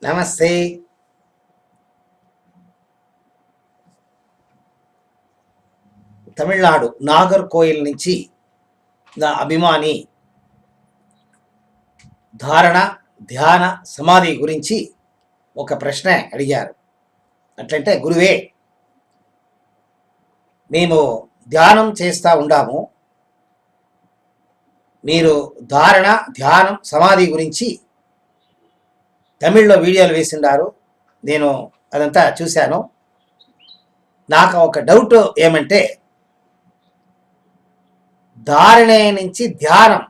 నమస్తే. తమిళనాడు నాగర్కోయిల్ నుంచి నా అభిమాని ధారణ, ధ్యాన, సమాధి గురించి ఒక ప్రశ్న అడిగారు. అట్లంటే గురువే, మేము ధ్యానం చేస్తూ ఉండాము, మీరు ధారణ, ధ్యానం, సమాధి గురించి తమిళ్లో వీడియోలు వేసిండారు. నేను అదంతా చూశాను. నాకు ఒక డౌట్ ఏమంటే, ధారణ నుంచి ధ్యానం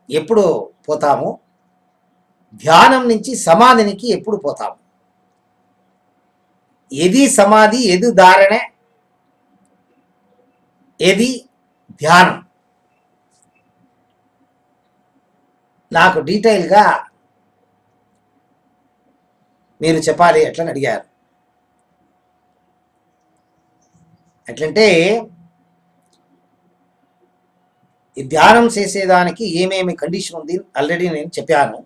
ఎప్పుడు పోతాము, ధ్యానం నుంచి సమాధినికి ఎప్పుడు పోతాము? ఏది సమాధి, ఏది ధారణ, ఏది ధ్యానం? నాకు డీటెయిల్గా మీరు చెప్పాలి ఎట్లని అడిగారు. ఎట్లంటే, ఈ ధ్యానం చేసేదానికి ఏమేమి కండిషన్ ఉంది ఆల్రెడీ నేను చెప్పాను.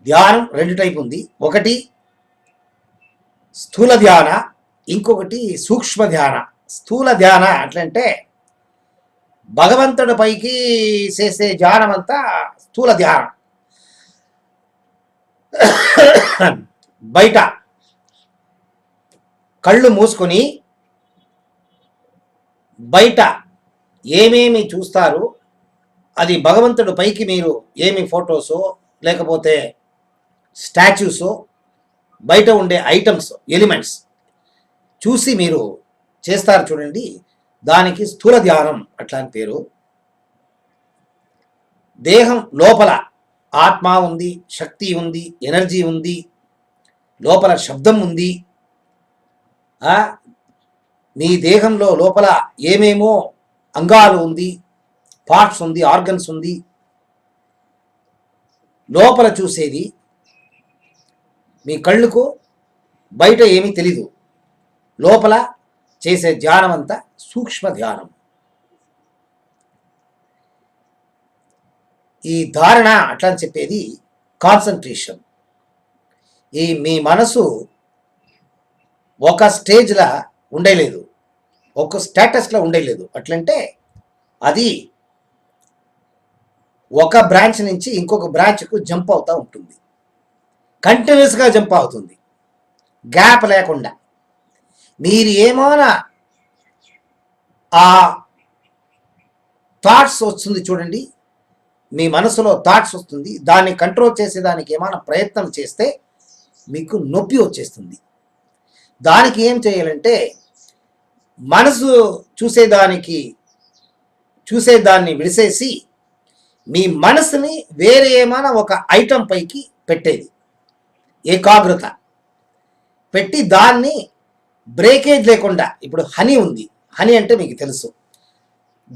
ధ్యానం రెండు టైప్ ఉంది. ఒకటి స్థూల ధ్యాన, ఇంకొకటి సూక్ష్మ ధ్యాన. స్థూల ధ్యాన అట్లంటే భగవంతుడి పైకి చేసే ధ్యానం అంతా స్థూల ధ్యానం. బయట కళ్ళు మూసుకొని బయట ఏమేమి చూస్తారు, అది భగవంతుడి పైకి మీరు ఏమి ఫొటోసో లేకపోతే స్టాచ్యూసో బయట ఉండే ఐటమ్స్, ఎలిమెంట్స్ చూసి మీరు చేస్తారు చూడండి, దానికి స్థూల ధ్యానం అట్లా అని పేరు. దేహం లోపల ఆత్మ ఉంది, శక్తి ఉంది, ఎనర్జీ ఉంది, లోపల శబ్దం ఉంది. నీ దేహంలో లోపల ఏమేమో అంగాలు ఉంది, పార్ట్స్ ఉంది, ఆర్గన్స్ ఉంది. లోపల చూసేది మీ కళ్ళుకు, బయట ఏమీ తెలీదు. లోపల చేసే ధ్యానం అంతా సూక్ష్మ ధ్యానం. ఈ ధారణ అట్లా అని చెప్పేది కాన్సన్ట్రేషన్. ఈ మీ మనసు ఒక స్టేజ్లో ఉండేలేదు, ఒక స్టేటస్లో ఉండేలేదు. అట్లంటే అది ఒక బ్రాంచ్ నుంచి ఇంకొక బ్రాంచ్కు జంప్ అవుతూ ఉంటుంది, కంటిన్యూస్గా జంప్ అవుతుంది, గ్యాప్ లేకుండా. మీరు ఏమైనా ఆ థాట్స్ వస్తుంది చూడండి, మీ మనసులో థాట్స్ వస్తుంది, దాన్ని కంట్రోల్ చేసేదానికి ఏమైనా ప్రయత్నం చేస్తే మీకు నొప్పి వచ్చేస్తుంది. దానికి ఏం చేయాలంటే, మనసు చూసేదాన్ని విడిసేసి మీ మనసుని వేరే ఏమైనా ఒక ఐటమ్ పైకి పెట్టేది, ఏకాగ్రత పెట్టి దాన్ని బ్రేకేజ్ లేకుండా. ఇప్పుడు హనీ ఉంది, హనీ అంటే మీకు తెలుసు,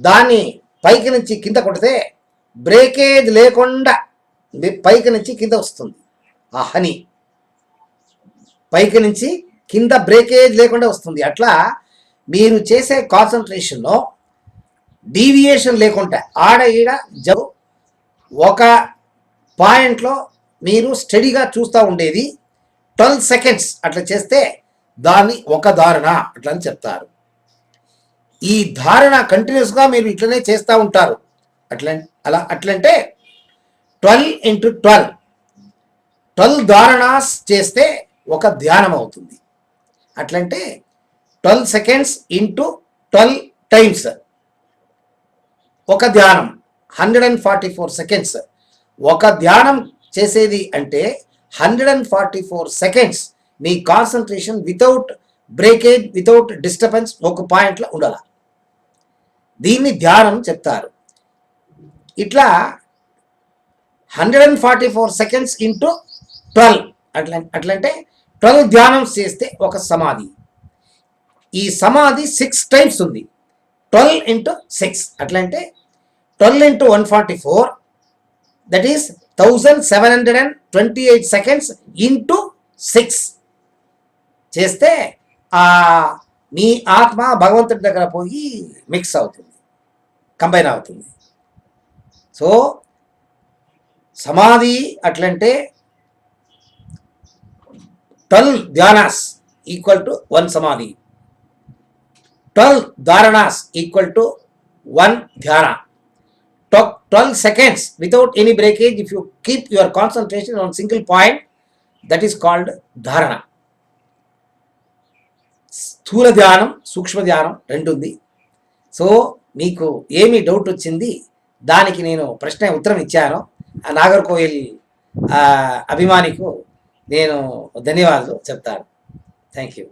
దాన్ని పైకి నుంచి కింద కొడితే బ్రేకేజ్ లేకుండా పైకి నుంచి కింద వస్తుంది. ఆ హనీ పైకి నుంచి కింద బ్రేకేజ్ లేకుండా వస్తుంది. అట్లా మీరు చేసే కాన్సన్ట్రేషన్లో డీవియేషన్ లేకుండా ఆడ ఈడ ఒక పాయింట్లో మీరు స్టడీగా చూస్తూ ఉండేది 12 సెకండ్స్ అట్లా చేస్తే దాన్ని ఒక ధారణ అట్లా అని చెప్తారు. ఈ ధారణ కంటిన్యూస్గా మీరు ఇట్లనే చేస్తూ ఉంటారు. అట్లంటే 12 into 12 ధారణాస్ చేస్తే ఒక ధ్యానం అవుతుంది. అట్లంటే 12 seconds into 12 times ఒక ధ్యానం, 144 seconds. ఒక ధ్యానం చేసేది అంటే 144 seconds మీ concentration without breakage, without disturbance ఒక పాయింట్లో ఉండాలి. దీన్ని ధ్యానం చెప్తారు. ఇట్లా 144 seconds into 12 అట్లంటే 12 ధ్యానం చేస్తే ఒక సమాధి. ఈ సమాధి 6 times ఉంది, 12 into 6 అట్లంటే 12 into 144, that is 1728 seconds into 6 చేస్తే మీ ఆత్మ భగవంతుడి దగ్గర పోయి మిక్స్ అవుతుంది, కంబైన్ అవుతుంది. సో సమాధి అట్లంటే 12 ధ్యానాస్ ఈక్వల్ టు 1 సమాధి. 12 ధారణాస్ ఈక్వల్ టు 1 ధ్యాన. 12 seconds without any breakage, if you keep your concentration on single point, that is called dharana. స్థూల ధ్యానం, సూక్ష్మ ధ్యానం రెండు ఉంది. సో మీకు ఏమి డౌట్ వచ్చింది దానికి నేను ఉత్తరం ఇచ్చాను. ఆ నాగర్కోయిల్ అభిమానికు నేను ధన్యవాదాలు చెప్తాను. Thank you.